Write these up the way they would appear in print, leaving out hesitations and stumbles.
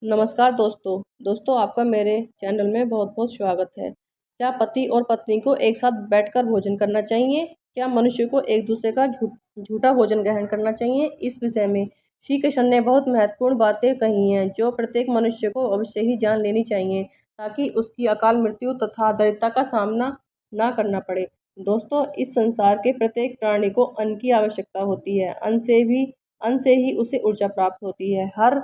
नमस्कार दोस्तों आपका मेरे चैनल में बहुत बहुत स्वागत है। क्या पति और पत्नी को एक साथ बैठकर भोजन करना चाहिए? क्या मनुष्य को एक दूसरे का झूठा भोजन ग्रहण करना चाहिए? इस विषय में श्री कृष्ण ने बहुत महत्वपूर्ण बातें कही हैं जो प्रत्येक मनुष्य को अवश्य ही जान लेनी चाहिए ताकि उसकी अकाल मृत्यु तथा दरिद्रता का सामना ना करना पड़े। दोस्तों, इस संसार के प्रत्येक प्राणी को अन्न की आवश्यकता होती है। अन्न से ही उसे ऊर्जा प्राप्त होती है। हर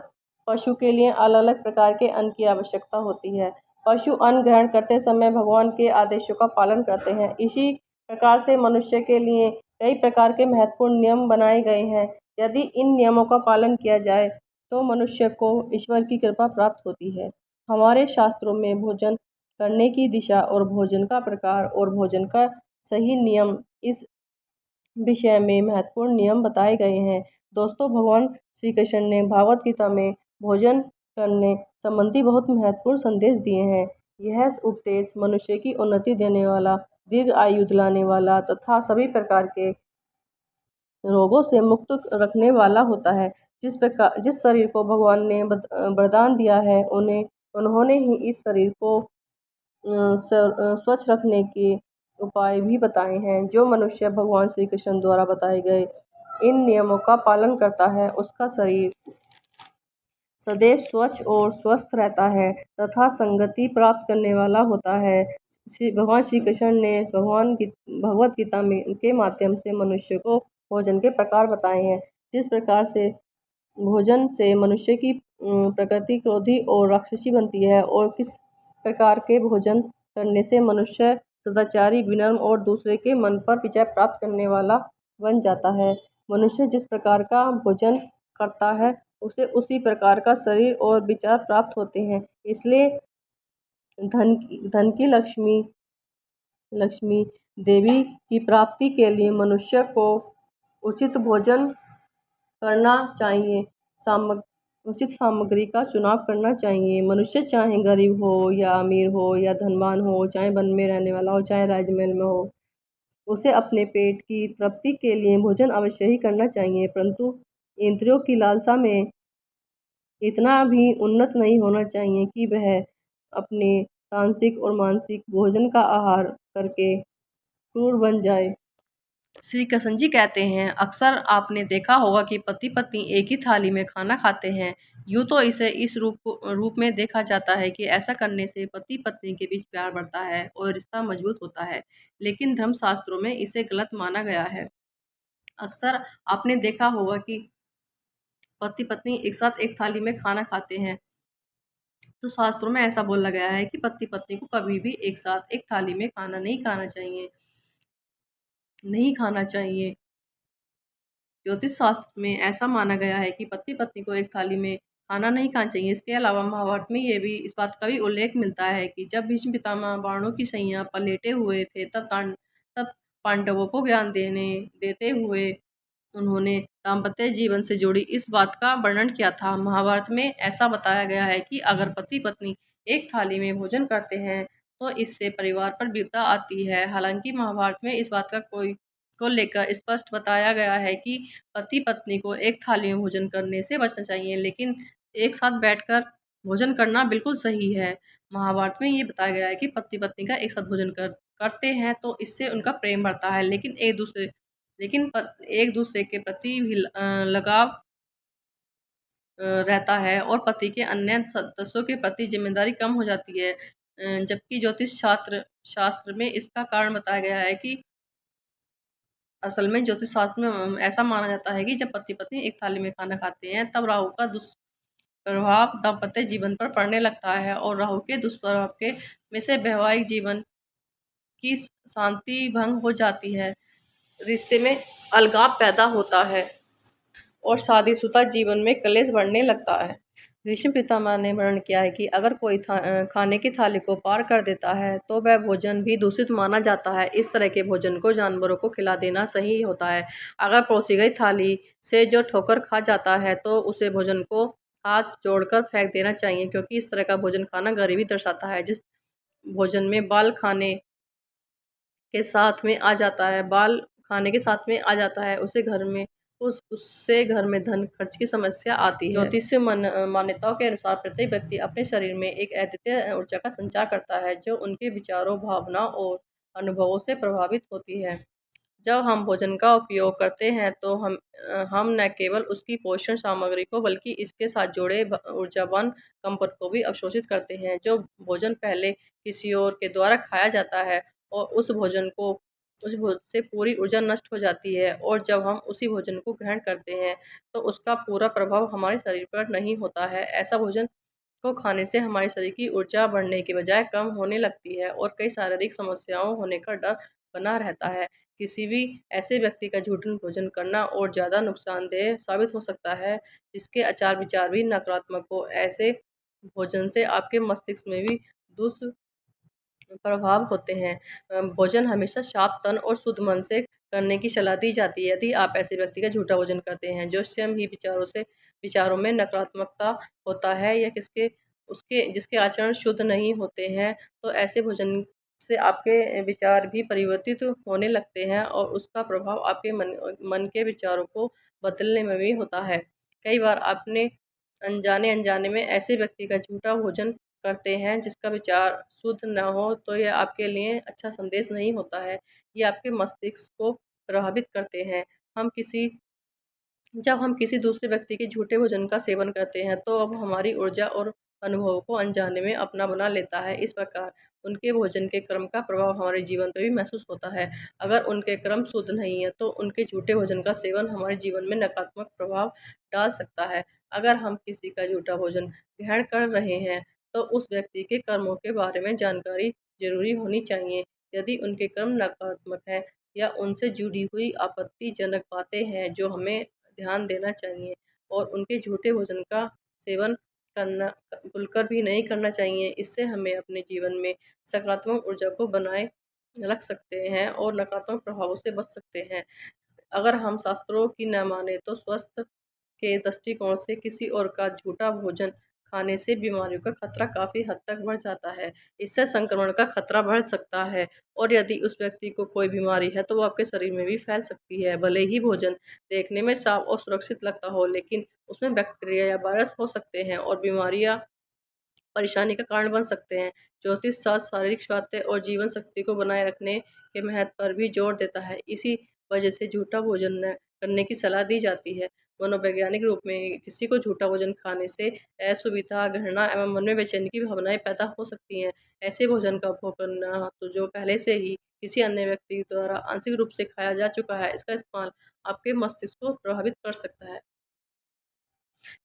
पशु के लिए अलग अलग प्रकार के अन्न की आवश्यकता होती है। पशु अन्न ग्रहण करते समय भगवान के आदेशों का पालन करते हैं। इसी प्रकार से मनुष्य के लिए कई प्रकार के महत्वपूर्ण नियम बनाए गए हैं। यदि इन नियमों का पालन किया जाए तो मनुष्य को ईश्वर की कृपा प्राप्त होती है। हमारे शास्त्रों में भोजन करने की दिशा और भोजन का प्रकार और भोजन का सही नियम इस विषय में महत्वपूर्ण नियम बताए गए हैं। दोस्तों, भगवान श्री कृष्ण ने भागवत गीता में भोजन करने संबंधी बहुत महत्वपूर्ण संदेश दिए हैं। यह उपदेश मनुष्य की उन्नति देने वाला, दीर्घ आयु दिलाने वाला तथा सभी प्रकार के रोगों से मुक्त रखने वाला होता है। जिस शरीर को भगवान ने वरदान दिया है उन्होंने ही इस शरीर को स्वच्छ रखने के उपाय भी बताए हैं। जो मनुष्य भगवान श्री कृष्ण द्वारा बताए गए इन नियमों का पालन करता है उसका शरीर सदैव स्वच्छ और स्वस्थ रहता है तथा संगति प्राप्त करने वाला होता है। भगवान श्री कृष्ण ने भगवत गीता में के माध्यम से मनुष्य को भोजन के प्रकार बताए हैं। जिस प्रकार से भोजन से मनुष्य की प्रकृति क्रोधी और राक्षसी बनती है और किस प्रकार के भोजन करने से मनुष्य सदाचारी, विनम्र और दूसरे के मन पर विजय प्राप्त करने वाला बन जाता है। मनुष्य जिस प्रकार का भोजन करता है उसे उसी प्रकार का शरीर और विचार प्राप्त होते हैं। इसलिए धन की लक्ष्मी देवी की प्राप्ति के लिए मनुष्य को उचित भोजन करना चाहिए। उचित सामग्री का चुनाव करना चाहिए। मनुष्य चाहे गरीब हो या अमीर हो या धनवान हो, चाहे वन में रहने वाला हो चाहे राजमहल में हो, उसे अपने पेट की तृप्ति के लिए भोजन अवश्य ही करना चाहिए। परंतु इंद्रियों की लालसा में इतना भी उन्नत नहीं होना चाहिए कि वह अपने तामसिक और मानसिक भोजन का आहार करके क्रूर बन जाए। श्री कृष्ण जी कहते हैं, अक्सर आपने देखा होगा कि पति पत्नी एक ही थाली में खाना खाते हैं। यूँ तो इसे इस रूप में देखा जाता है कि ऐसा करने से पति पत्नी के बीच प्यार बढ़ता है और रिश्ता मजबूत होता है, लेकिन धर्मशास्त्रों में इसे गलत माना गया है। अक्सर आपने देखा होगा कि पति पत्नी एक साथ एक थाली में खाना खाते हैं, तो शास्त्रों में ऐसा बोला गया है कि पति पत्नी को कभी भी एक साथ एक थाली में खाना नहीं खाना चाहिए। ज्योतिष शास्त्र में ऐसा माना गया है कि पति पत्नी को एक थाली में खाना नहीं खाना चाहिए। इसके अलावा महाभारत में ये भी इस बात का भी उल्लेख मिलता है कि जब भीष्म पितामह बाणों की सैया पर लेटे हुए थे तब पांडवों को ज्ञान देते हुए उन्होंने दाम्पत्य जीवन से जुड़ी इस बात का वर्णन किया था। महाभारत में ऐसा बताया गया है कि अगर पति पत्नी एक थाली में भोजन करते हैं तो इससे परिवार पर विपदा आती है। हालांकि महाभारत में इस बात को लेकर स्पष्ट बताया गया है कि पति पत्नी को एक थाली में भोजन करने से बचना चाहिए, लेकिन एक साथ बैठकर भोजन करना बिल्कुल सही है। महाभारत में ये बताया गया है कि पति पत्नी का एक साथ भोजन करते हैं तो इससे उनका प्रेम बढ़ता है, लेकिन एक दूसरे के प्रति भी लगाव रहता है और पति के अन्य सदस्यों के प्रति जिम्मेदारी कम हो जाती है। जबकि ज्योतिष शास्त्र में इसका कारण बताया गया है कि असल में ज्योतिष शास्त्र में ऐसा माना जाता है कि जब पति पत्नी एक थाली में खाना खाते हैं तब राहु का दुष्प्रभाव दाम्पत्य जीवन पर पड़ने लगता है और राहु के दुष्प्रभाव के में से वैवाहिक जीवन की शांति भंग हो जाती है, रिश्ते में अलगाव पैदा होता है और शादीशुदा जीवन में कलेश बढ़ने लगता है। भीष्म पितामह ने वर्णन किया है कि अगर कोई खाने की थाली को पार कर देता है तो वह भोजन भी दूषित माना जाता है। इस तरह के भोजन को जानवरों को खिला देना सही होता है। अगर परोसी गई थाली से जो ठोकर खा जाता है तो उसे भोजन को हाथ जोड़कर फेंक देना चाहिए, क्योंकि इस तरह का भोजन खाना गरीबी दर्शाता है। जिस भोजन में बाल खाने के साथ में आ जाता है उसे घर में उससे घर में धन खर्च की समस्या आती है। ज्योतिषीय मान्यताओं के अनुसार प्रत्येक व्यक्ति अपने शरीर में एक अद्वितीय ऊर्जा का संचार करता है, जो उनके विचारों, भावनाओं और अनुभवों से प्रभावित होती है। जब हम भोजन का उपयोग करते हैं तो हम न केवल उसकी पोषण सामग्री को बल्कि इसके साथ जुड़े ऊर्जावान कंपन को भी अवशोषित करते हैं। जो भोजन पहले किसी और के द्वारा खाया जाता है और उस भोजन से पूरी ऊर्जा नष्ट हो जाती है, और जब हम उसी भोजन को ग्रहण करते हैं तो उसका पूरा प्रभाव हमारे शरीर पर नहीं होता है। ऐसा भोजन को खाने से हमारे शरीर की ऊर्जा बढ़ने के बजाय कम होने लगती है और कई शारीरिक समस्याओं होने का डर बना रहता है। किसी भी ऐसे व्यक्ति का झूठन भोजन करना और ज़्यादा नुकसानदेह साबित हो सकता है, जिसके आचार विचार भी नकारात्मक हो। ऐसे भोजन से आपके मस्तिष्क में भी दुष्प्रभाव होते हैं। भोजन हमेशा साफ तन और शुद्ध मन से करने की सलाह दी जाती है। यदि आप ऐसे व्यक्ति का झूठा भोजन करते हैं जो स्वयं ही विचारों में नकारात्मकता होता है या जिसके आचरण शुद्ध नहीं होते हैं, तो ऐसे भोजन से आपके विचार भी परिवर्तित होने लगते हैं और उसका प्रभाव आपके मन के विचारों को बदलने में भी होता है। कई बार आपने अनजाने में ऐसे व्यक्ति का झूठा भोजन करते हैं जिसका विचार शुद्ध न हो, तो यह आपके लिए अच्छा संदेश नहीं होता है। ये आपके मस्तिष्क को प्रभावित करते हैं। जब हम किसी दूसरे व्यक्ति के झूठे भोजन का सेवन करते हैं तो अब हमारी ऊर्जा और अनुभवों को अनजाने में अपना बना लेता है। इस प्रकार उनके भोजन के क्रम का प्रभाव हमारे जीवन पर भी महसूस होता है। अगर उनके क्रम शुद्ध नहीं है तो उनके झूठे भोजन का सेवन हमारे जीवन में नकारात्मक प्रभाव डाल सकता है। अगर हम किसी का झूठा भोजन ग्रहण कर रहे हैं तो उस व्यक्ति के कर्मों के बारे में जानकारी जरूरी होनी चाहिए। यदि उनके कर्म नकारात्मक है या उनसे जुड़ी हुई आपत्तिजनक बातें हैं जो हमें ध्यान देना चाहिए, और उनके झूठे भोजन का सेवन करना भूलकर भी नहीं करना चाहिए। इससे हमें अपने जीवन में सकारात्मक ऊर्जा को बनाए रख सकते हैं और नकारात्मक प्रभावों से बच सकते हैं। अगर हम शास्त्रों की न माने तो स्वास्थ्य के दृष्टिकोण से किसी और का झूठा भोजन खाने से बीमारियों का खतरा काफ़ी हद तक बढ़ जाता है। इससे संक्रमण का खतरा बढ़ सकता है, और यदि उस व्यक्ति को कोई बीमारी है तो वो आपके शरीर में भी फैल सकती है। भले ही भोजन देखने में साफ और सुरक्षित लगता हो, लेकिन उसमें बैक्टीरिया या वायरस हो सकते हैं और बीमारियां परेशानी का कारण बन सकते हैं। ज्योतिष शास्त्र शारीरिक स्वास्थ्य और जीवन शक्ति को बनाए रखने के महत्व पर भी जोर देता है। इसी वजह से झूठा भोजन न करने की सलाह दी जाती है। मनोवैज्ञानिक रूप में किसी को झूठा भोजन खाने से असुविधा, घृणा एवं मन में बेचैनी की भावनाएं पैदा हो सकती हैं। ऐसे भोजन का उपभोग करना तो जो पहले से ही किसी अन्य व्यक्ति द्वारा आंशिक रूप से खाया जा चुका है, इसका इस्तेमाल आपके मस्तिष्क को प्रभावित कर सकता है।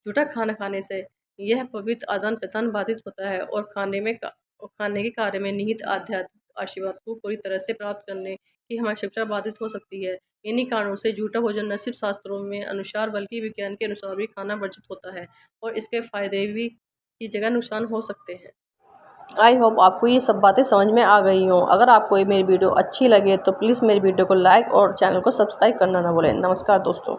झूठा खाना खाने से यह पवित्र आदान-प्रदान बाधित होता है और खाने के कार्य में निहित आध्यात्मिक आशीर्वाद को पूरी तरह से प्राप्त करने की हमारी क्षमता बाधित हो सकती है। इन्हीं कारणों से झूठा भोजन न सिर्फ शास्त्रों में अनुसार बल्कि विज्ञान के अनुसार भी खाना वर्जित होता है, और इसके फायदे भी की जगह नुकसान हो सकते हैं। आई होप आपको ये सब बातें समझ में आ गई हों। अगर आपको ये मेरी वीडियो अच्छी लगे तो प्लीज़ मेरी वीडियो को लाइक और चैनल को सब्सक्राइब करना ना भूलें। नमस्कार दोस्तों।